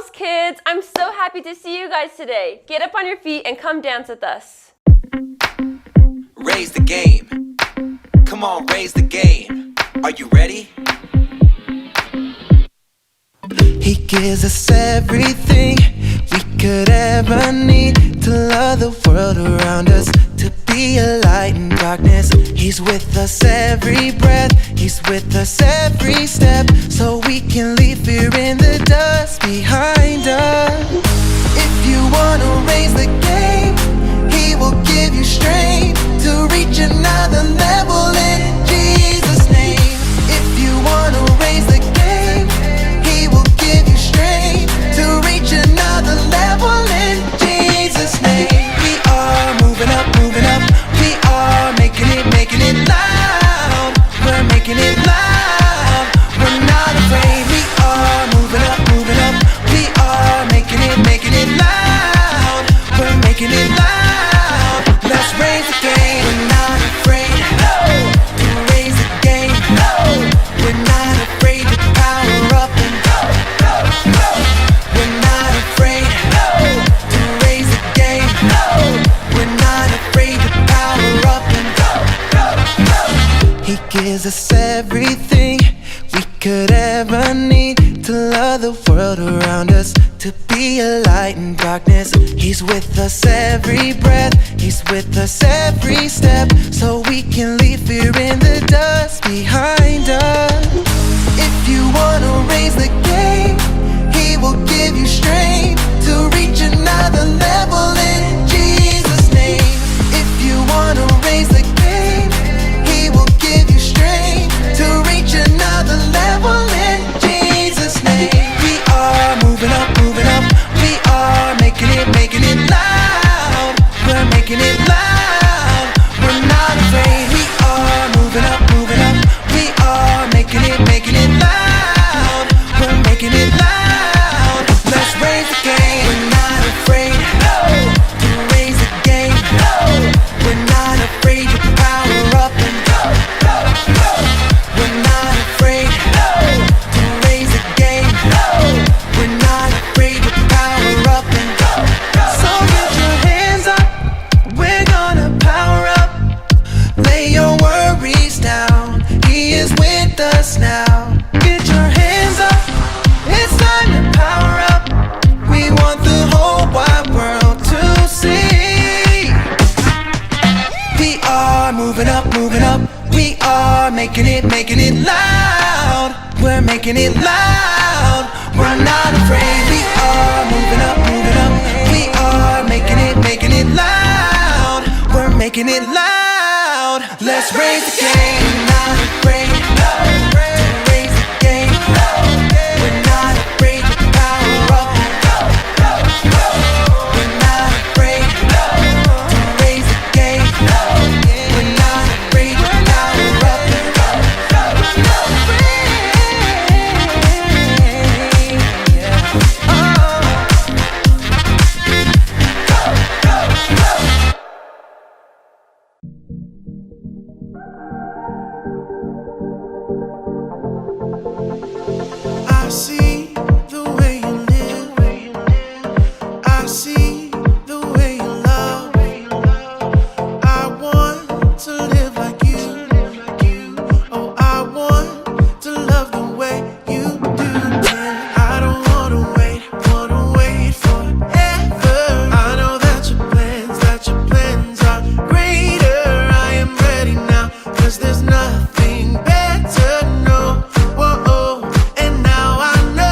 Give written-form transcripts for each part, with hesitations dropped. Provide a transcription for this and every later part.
Somos kids! I'm so happy to see you guys today. Get up on your feet and come dance with us. Raise the game. Come on, raise the game. Are you ready? He gives us everything we could ever need to love the world around us, to be a light in darkness. He's with us every breath, he's with us every step, so we can leave fear in the dust behind us. If you wanna raise the game, he will give you strength to reach another level in Jesus' name. If you wanna raise the game, he will give you strength to reach another level in Jesus' name. We are moving up, moving up. We are making it loud. We're making it loud. We're not afraid. We are moving up, moving up. We are making it loud. We're making it loud. Let's raise the game. We're not afraid to raise the game. We're not afraid to power up and we're not afraid to raise the game. We're not afraid to power up and he gives us everything we could ever need to love the world around us, to be a light in darkness. He's with us every breath, he's with us every step, so we can leave fear in the dust behind us. If you wanna raise the game, he will give you strength to reach another level in Jesus' name. If you wanna raise the game, he will give you strength to reach another level in Jesus' name. We are moving up, moving up. We are making it loud. We're making it loud. We're not afraid. We are moving up, moving up. We are making it loud. We're making it loud. Let's raise the game. We're not afraid to raise the game. We're not afraid to power up and we're not afraid to raise the game. We're not afraid to power up and so get your hands up. We're gonna power up. Lay your worries down. He is with us now. Get your hands up. It's time to power up. We want the whole wide world to see. We are moving up, moving up. We are making it loud. We're making it loud. We're not afraid. We are moving up, moving up. We are making it loud. We're making it loud. Let's raise the game. We're not afraid to raise the game. We're not afraid to power up. We're not afraid to raise the game. We're not afraid to power up. We're not I see the way you live. I see the way you love. I want to live like you. Oh, I want to love the way you do. And I don't wanna wait forever. I know that your plans are greater. I am ready now, 'cause there's nothing better, no. Whoa, and now I know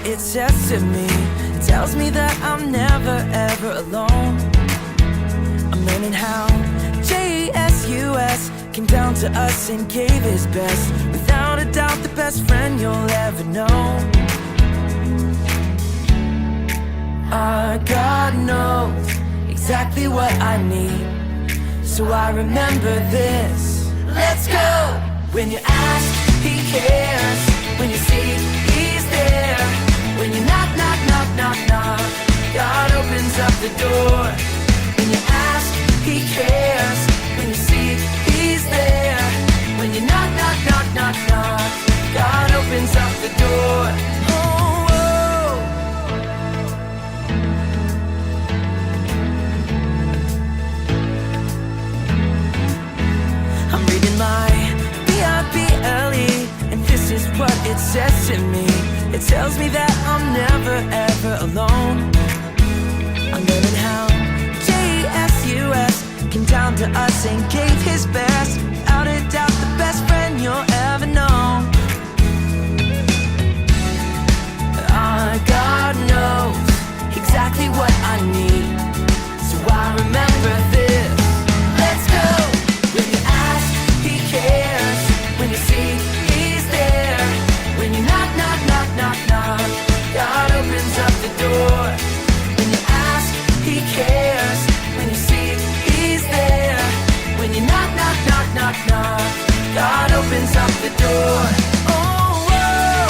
it says to me. It tells me that I'm never ever alone. I'm learning how Jesus came down to us and gave his best. Without a doubt, the best friend you'll ever know. Our God knows exactly what I need, so I remember this. Let's go! When you ask, he cares. When you seek, he's there. When you knock, knock, knock, knock, knock, God opens up the door. When you ask, he cares. When you seek, he's there. When you knock, knock, knock, knock, knock, God opens up the door. Oh, oh. I'm reading my Bible, and this is what it says to me. It tells me that I'm never ever alone. I'm learning how Jesus came down to us and gave his best. Without a doubt, the best friend you'll ever know. Our God knows exactly what I need, so I remember this. Let's go! When you ask, he cares. When you seek, he's there. When you knock, knock, knock, knock, knock, God opens up the door. When you ask, he cares. When you seek, he's there. When you knock, knock, knock, knock, knock, God opens up the door. Oh, whoa.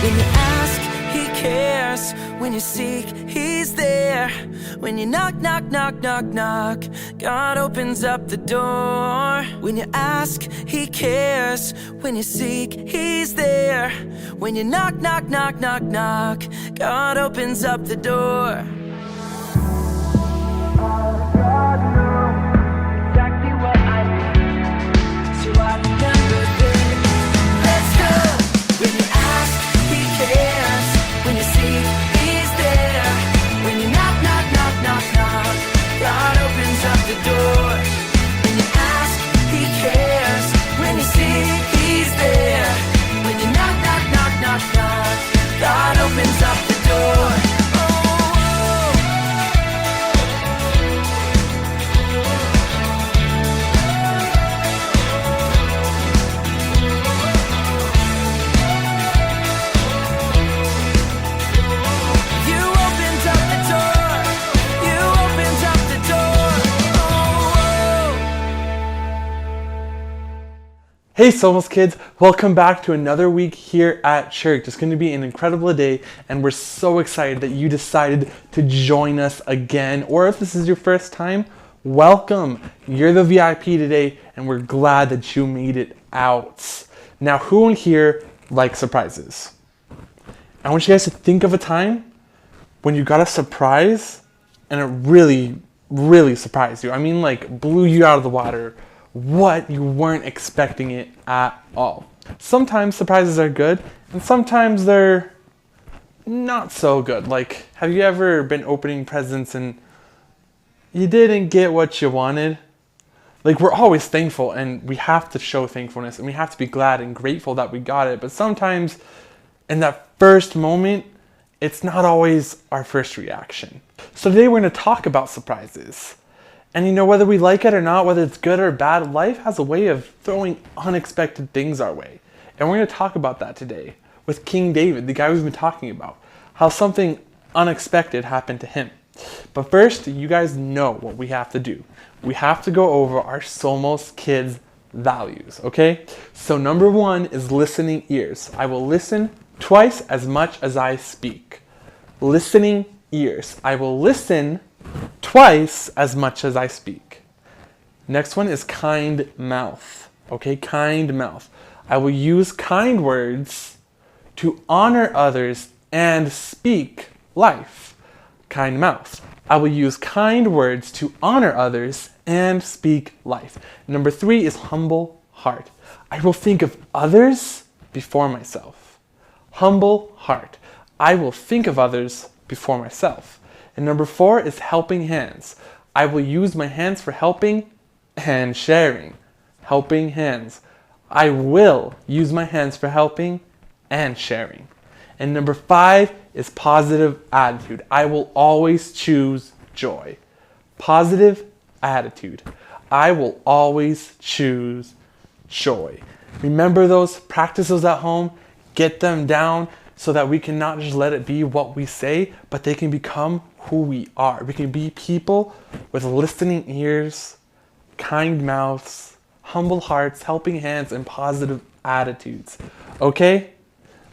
When you ask, he cares. When you seek, he's there. When you knock, knock, knock, knock, knock, God opens up the door. When you ask, he cares. When you seek, he's there. When you knock, knock, knock, knock, knock, God opens up the door. God knows exactly what I need, so I remember this. Let's go! When you ask, he cares. When you seek, he's there. When you knock, knock, knock, knock, knock, God opens up the door. When you ask, he cares. When you seek, he's there. When you knock, knock, knock, knock, knock, God opens up the door. Hey Somos kids, welcome back to another week here at church. It's going to be an incredible day and we're so excited that you decided to join us again. Or if this is your first time, welcome. You're the VIP today and we're glad that you made it out. Now, who in here likes surprises? I want you guys to think of a time when you got a surprise and it really surprised you. I mean, like blew you out of the water. What you weren't expecting it at all. Sometimes surprises are good and sometimes they're not so good. Like, have you ever been opening presents and you didn't get what you wanted? Like, we're always thankful and we have to show thankfulness and we have to be glad and grateful that we got it. But sometimes in that first moment, it's not always our first reaction. So today we're going to talk about surprises. And you know, whether we like it or not, whether it's good or bad, life has a way of throwing unexpected things our way. And we're going to talk about that today with King David, the guy we've been talking about, how something unexpected happened to him. But first, you guys know what we have to do. We have to go over our SOMOSkids values, okay? So number 1 is listening ears. I will listen twice as much as I speak. Listening ears. I will listen twice as much as I speak. Next one is kind mouth. Okay, kind mouth. I will use kind words to honor others and speak life. Kind mouth. I will use kind words to honor others and speak life. Number 3 is humble heart. I will think of others before myself. Humble heart. I will think of others before myself. And number 4 is helping hands. I will use my hands for helping and sharing. Helping hands. I will use my hands for helping and sharing. And number 5 is positive attitude. I will always choose joy. Positive attitude. I will always choose joy. Remember those, practice those at home, get them down so that we can not just let it be what we say, but they can become who we are. We can be people with listening ears, kind mouths, humble hearts, helping hands, and positive attitudes. Okay?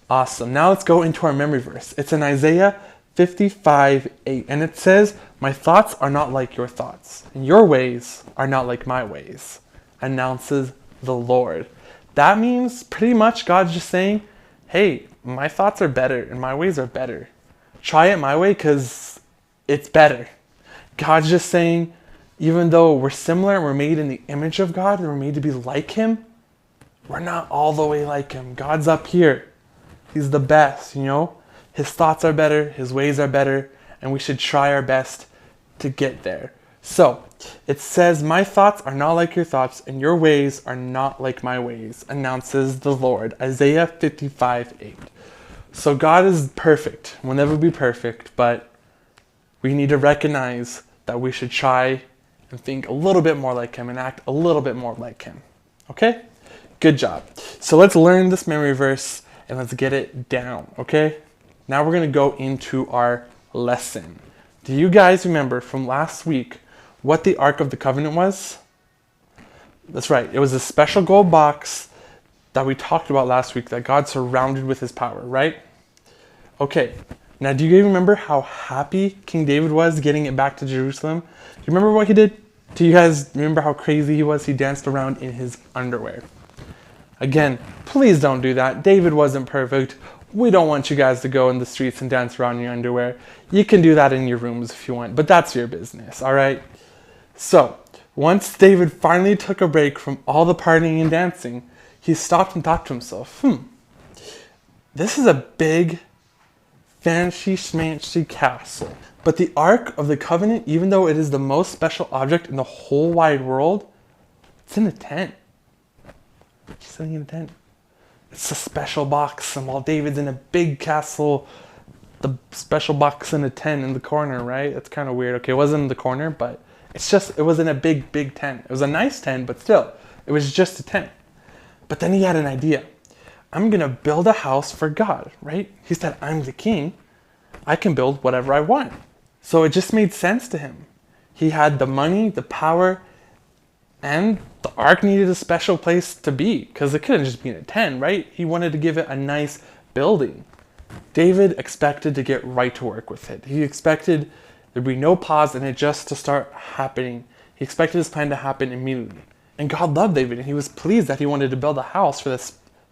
Awesome. Now let's go into our memory verse. It's in Isaiah 55:8, and it says, "My thoughts are not like your thoughts, and your ways are not like my ways, announces the Lord." That means pretty much God's just saying, hey, my thoughts are better and my ways are better. Try it my way because it's better. God's just saying, even though we're similar and we're made in the image of God and we're made to be like Him, we're not all the way like Him. God's up here. He's the best, you know? His thoughts are better, His ways are better, and we should try our best to get there. So, it says, "My thoughts are not like your thoughts, and your ways are not like my ways, announces the Lord." Isaiah 55:8. So God is perfect. We'll never be perfect, but we need to recognize that we should try and think a little bit more like Him and act a little bit more like Him. Okay? Good job. So let's learn this memory verse and let's get it down, okay? Now we're going to go into our lesson. Do you guys remember from last week what the Ark of the Covenant was? That's right. It was a special gold box that we talked about last week that God surrounded with His power, right? Okay. Now, do you guys remember how happy King David was getting it back to Jerusalem? Do you remember what he did? Do you guys remember how crazy he was? He danced around in his underwear. Again, please don't do that. David wasn't perfect. We don't want you guys to go in the streets and dance around in your underwear. You can do that in your rooms if you want, but that's your business, all right? So, once David finally took a break from all the partying and dancing, he stopped and thought to himself, this is a big, fancy schmancy castle. But the Ark of the Covenant, even though it is the most special object in the whole wide world, it's in a tent. It's sitting in a tent. It's a special box, and while David's in a big castle, the special box in a tent in the corner, right? It's kind of weird. Okay, it wasn't in the corner, but it was in a big, big tent. It was a nice tent, but still, it was just a tent. But then he had an idea. I'm going to build a house for God, right? He said, I'm the king. I can build whatever I want. So it just made sense to him. He had the money, the power, and the ark needed a special place to be because it couldn't just be in a tent, right? He wanted to give it a nice building. David expected to get right to work with it. He expected there'd be no pause in it just to start happening. He expected his plan to happen immediately. And God loved David, and He was pleased that he wanted to build a house for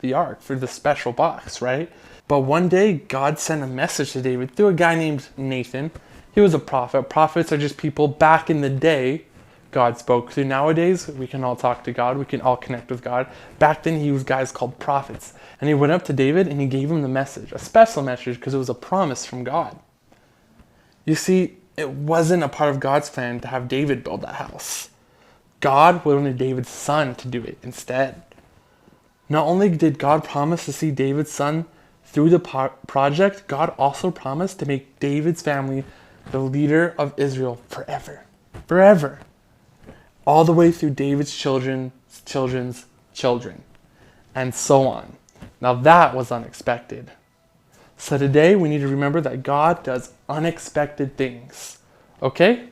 the ark, for the special box, right? But one day, God sent a message to David through a guy named Nathan. He was a prophet. Prophets are just people back in the day God spoke to. Nowadays, we can all talk to God. We can all connect with God. Back then, he was guys called prophets. And he went up to David and he gave him the message, a special message, because it was a promise from God. You see, it wasn't a part of God's plan to have David build that house. God wanted David's son to do it instead. Not only did God promise to see David's son through the project, God also promised to make David's family the leader of Israel forever. Forever. All the way through David's children's children. And so on. Now that was unexpected. So today we need to remember that God does unexpected things. Okay?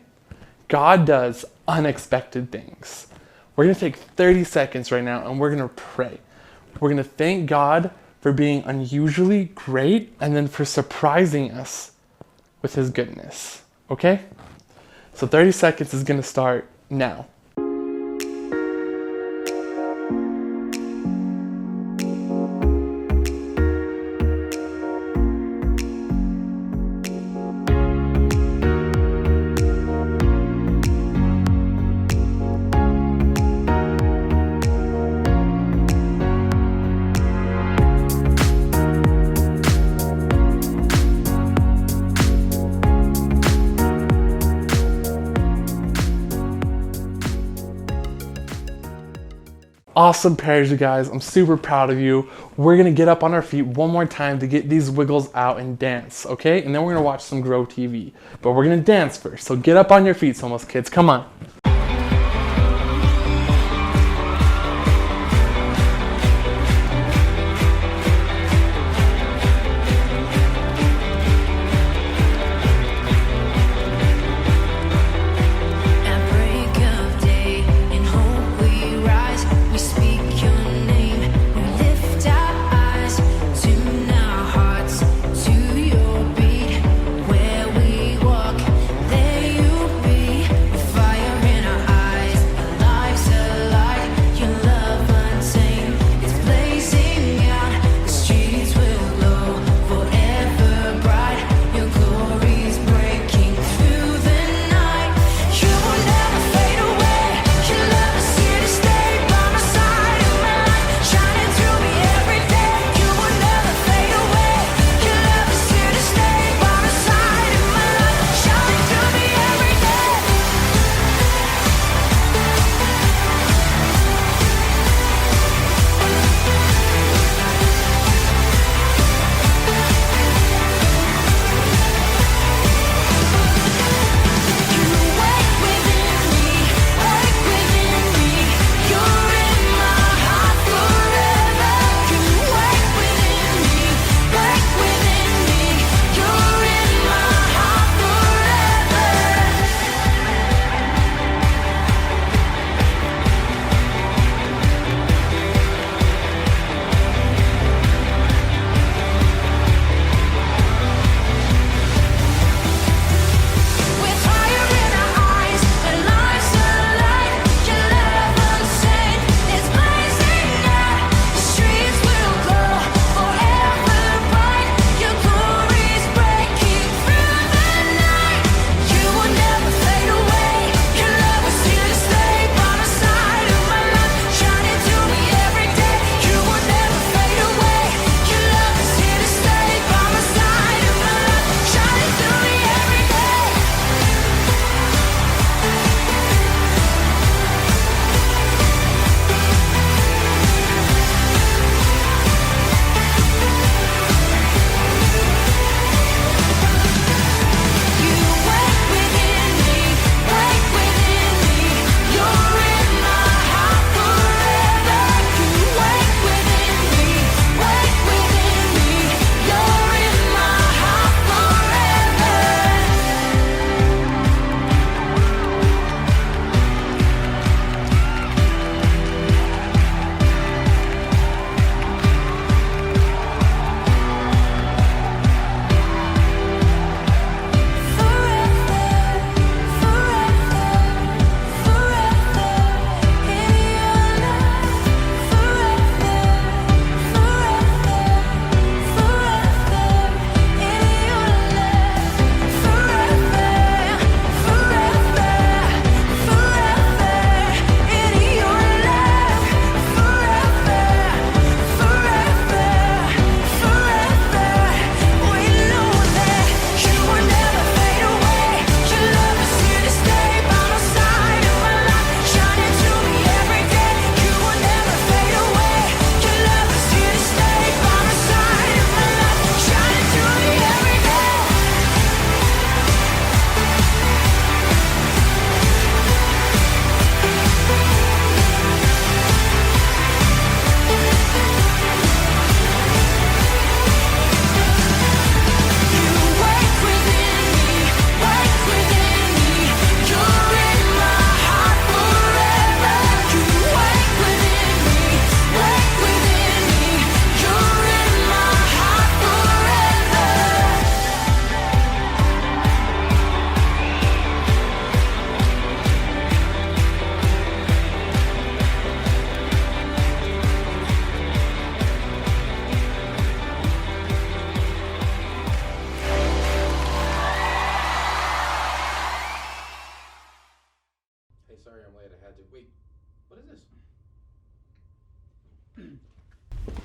God does unexpected things. We're going to take 30 seconds right now and we're going to pray. We're going to thank God for being unusually great and then for surprising us with His goodness. Okay? So 30 seconds is going to start now. Awesome pairs, you guys. I'm super proud of you. We're gonna get up on our feet one more time to get these wiggles out and dance, okay? And then we're gonna watch some Grow TV. But we're gonna dance first. So get up on your feet, Somos kids. Come on.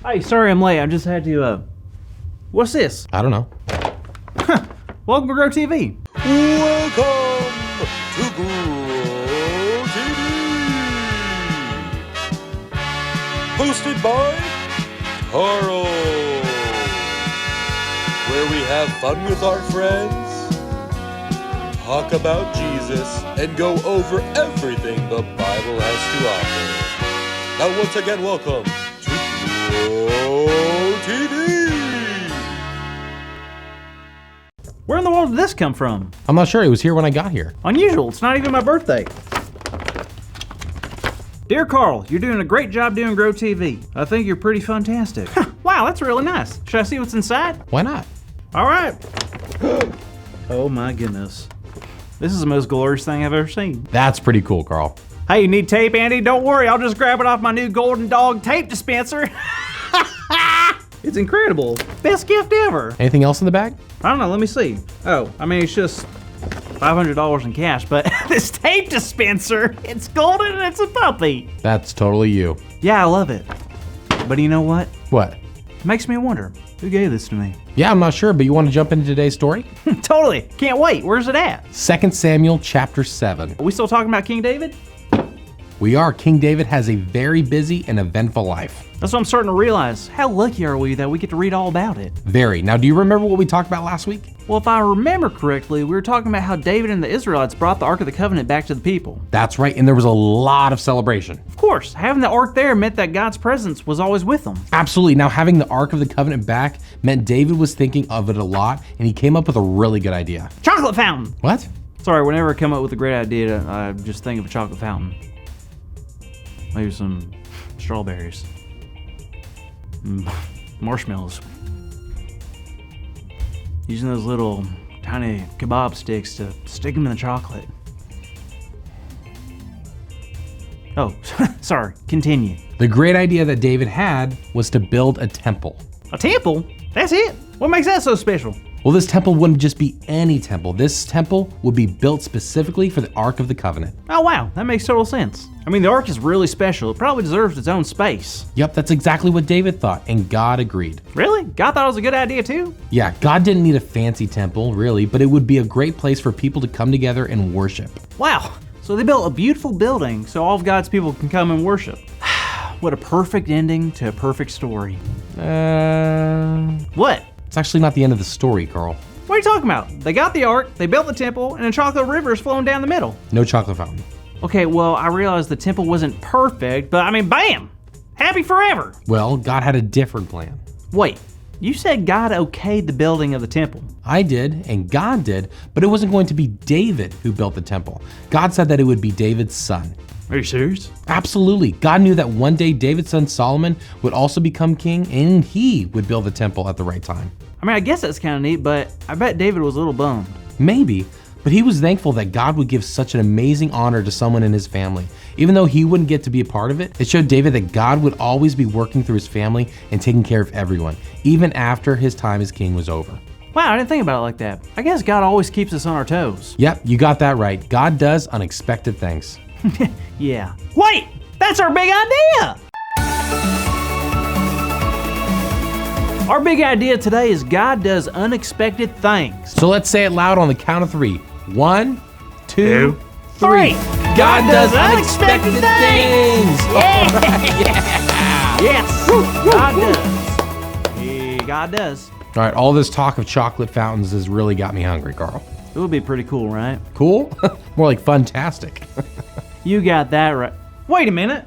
Hey, sorry I'm late. I just had to, what's this? I don't know. Welcome to Grow TV. Welcome to Grow TV. hosted by Carl, where we have fun with our friends, talk about Jesus, and go over everything the Bible has to offer. Now once again, welcome to Grow TV! Where in the world did this come from? I'm not sure. It was here when I got here. Unusual, it's not even my birthday. Dear Carl, you're doing a great job doing Grow TV. I think you're pretty fantastic. Wow, that's really nice. Should I see what's inside? Why not? All right. Oh my goodness. This is the most glorious thing I've ever seen. That's pretty cool, Carl. Hey, you need tape, Andy? Don't worry, I'll just grab it off my new Golden Dog tape dispenser. It's incredible. Best gift ever. Anything else in the bag? I don't know, let me see. Oh, I mean, it's just $500 in cash, but this tape dispenser, it's golden and it's a puppy. That's totally you. Yeah, I love it. But you know what? What? It makes me wonder, who gave this to me? Yeah, I'm not sure, but you want to jump into today's story? Totally, can't wait. Where's it at? 2 Samuel chapter 7. Are we still talking about King David? We are. King David has a very busy and eventful life. That's what I'm starting to realize. How lucky are we that we get to read all about it? Very. Now, do you remember what we talked about last week? Well, if I remember correctly, we were talking about how David and the Israelites brought the Ark of the Covenant back to the people. That's right, and there was a lot of celebration. Of course, having the Ark there meant that God's presence was always with them. Absolutely. Now, having the Ark of the Covenant back meant David was thinking of it a lot, and he came up with a really good idea. Chocolate fountain! What? Sorry, whenever I come up with a great idea, I just think of a chocolate fountain. Maybe some strawberries. Marshmallows. Using those little tiny kebab sticks to stick them in the chocolate. Oh, sorry, continue. The great idea that David had was to build a temple. A temple? That's it? What makes that so special? Well, this temple wouldn't just be any temple. This temple would be built specifically for the Ark of the Covenant. Oh wow, that makes total sense. I mean, the Ark is really special. It probably deserves its own space. Yep, that's exactly what David thought, and God agreed. Really? God thought it was a good idea too? Yeah, God didn't need a fancy temple, really, but it would be a great place for people to come together and worship. Wow, so they built a beautiful building so all of God's people can come and worship. What a perfect ending to a perfect story. What? It's actually not the end of the story, Carl. What are you talking about? They got the Ark, they built the temple, and a chocolate river is flowing down the middle. No chocolate fountain. Okay, well, I realized the temple wasn't perfect, but I mean, bam! Happy forever! Well, God had a different plan. Wait, you said God okayed the building of the temple. I did, and God did, but it wasn't going to be David who built the temple. God said that it would be David's son. Are you serious? Absolutely. God knew that one day David's son Solomon would also become king, and he would build the temple at the right time. I mean, I guess that's kind of neat, but I bet David was a little bummed. Maybe, but he was thankful that God would give such an amazing honor to someone in his family. Even though he wouldn't get to be a part of it, it showed David that God would always be working through his family and taking care of everyone, even after his time as king was over. Wow, I didn't think about it like that. I guess God always keeps us on our toes. Yep, you got that right. God does unexpected things. Yeah. Wait! That's our big idea! Our big idea today is God does unexpected things. So let's say it loud on the count of 3. 1, 2, 3. 3. God does unexpected things! Yes! God does. Yeah, God does. All right, all this talk of chocolate fountains has really got me hungry, Carl. It would be pretty cool, right? Cool? More like funtastic. You got that right. Wait a minute.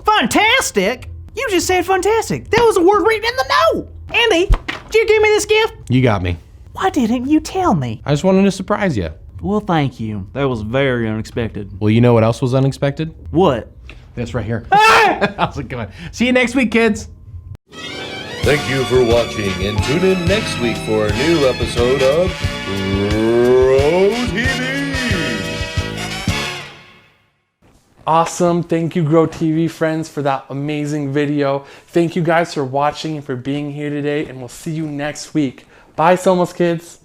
Fantastic? You just said fantastic. That was a word written in the note. Andy, did you give me this gift? You got me. Why didn't you tell me? I just wanted to surprise you. Well, thank you. That was very unexpected. Well, you know what else was unexpected? What? This right here. How's it going? See you next week, kids. Thank you for watching, and tune in next week for a new episode of Grow TV. Awesome. Thank you, Grow TV friends, for that amazing video. Thank you guys for watching and for being here today, and we'll see you next week. Bye, SOMOSkids.